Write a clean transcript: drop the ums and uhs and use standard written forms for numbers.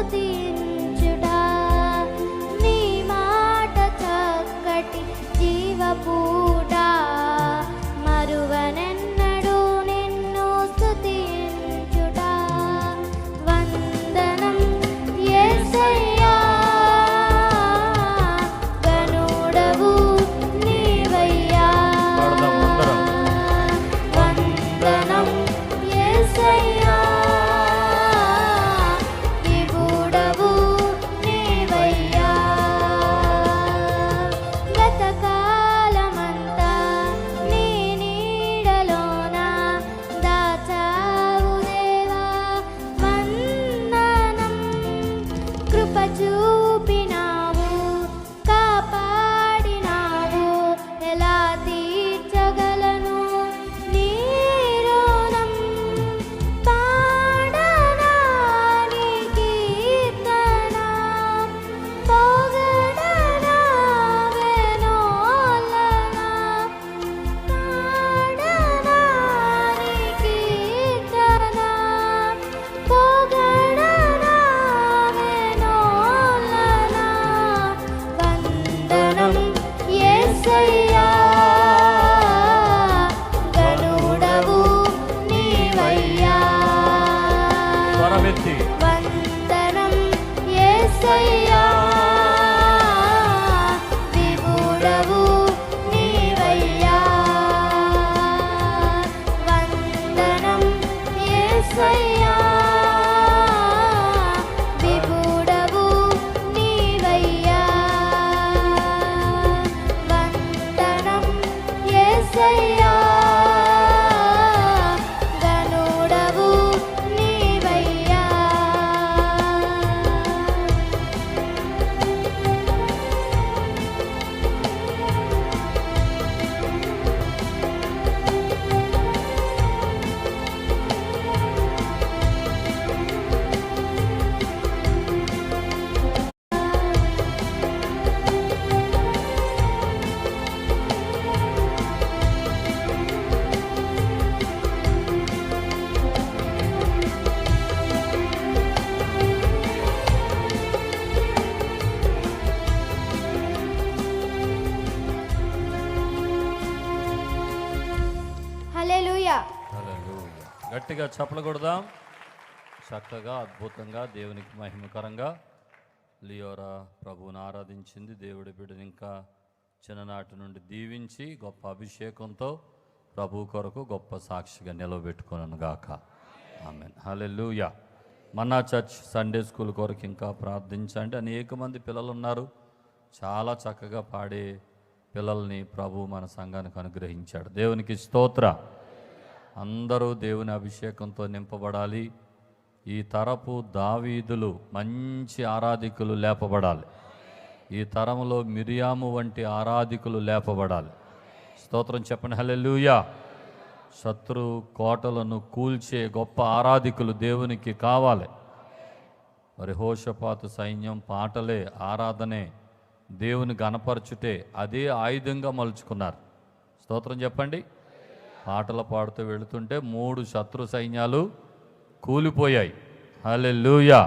స్తుతించుట, నీ మాట చక్కటి జీవపూట, మరువనెన్నడూ నిన్ను స్తుతించుట. వందనం యేసయ్యా, గనుడవు నీవయ్యా. వందనం యేసయ్యా, విభుడవు నీవయ్యా. గతకాలమంతా నీ నీడలోన దాచావు దేవా, వందనం. కృప చూపినావు, కాపాడినావు, ఎలా తీర్చగలను నీ రుణం. పాడనా నీ కీర్తన, పొగడనా వెనోలన. పాడనా నీ కీర్తన, పొగడనా వెనోలన. వందనం యేసయ్యా, గనుడవు నీవయ్యా. స్వరమెత్తి వందనం యేసయ్యా, విభుడవు నీవయ్యా. వందనం యేసయ్యా, విభుడవు నీవయ్యా. వందనం యేసయ్యా, గనుడవు నీవయ్యా. హల్లెలూయా. హల్లెలూయా. గట్టిగా చప్పలు కొడదాం. చక్కగా అద్భుతంగా దేవునికి మహిమకరంగా లియోరా ప్రభువుని ఆరాధించింది. దేవుడి బిడ్డని ఇంకా చిన్ననాటి నుండి దీవించి గొప్ప అభిషేకంతో ప్రభు కొరకు గొప్ప సాక్షిగా నిలవబెట్టుకున్నాను గాక. ఆమేన్. హల్లెలూయా. మన్నా చర్చ్ సండే స్కూల్ కొరకు ఇంకా ప్రార్థించండి. అనేక మంది పిల్లలు ఉన్నారు. చాలా చక్కగా పాడే పిల్లల్ని ప్రభు మన సంఘానికి అనుగ్రహించాడు. దేవునికి స్తోత్ర. అందరూ దేవుని అభిషేకంతో నింపబడాలి. ఈ తరపు దావీదులు మంచి ఆరాధికులు లేపబడాలి. ఈ తరములో మిరియాము వంటి ఆరాధికులు లేపబడాలి. స్తోత్రం చెప్పండి. హల్లెలూయా. శత్రు కోటలను కూల్చే గొప్ప ఆరాధికులు దేవునికి కావాలి. మరి యెహోషాపాతు సైన్యం పాటలే, ఆరాధనే, దేవుని గణపరచుటే అదే ఆయుధంగా మలుచుకున్నారు. స్తోత్రం చెప్పండి. పాటలు పాడుతూ వెళుతుంటే 3 శత్రు సైన్యాలు కూలిపోయాయి. హల్లెలూయా.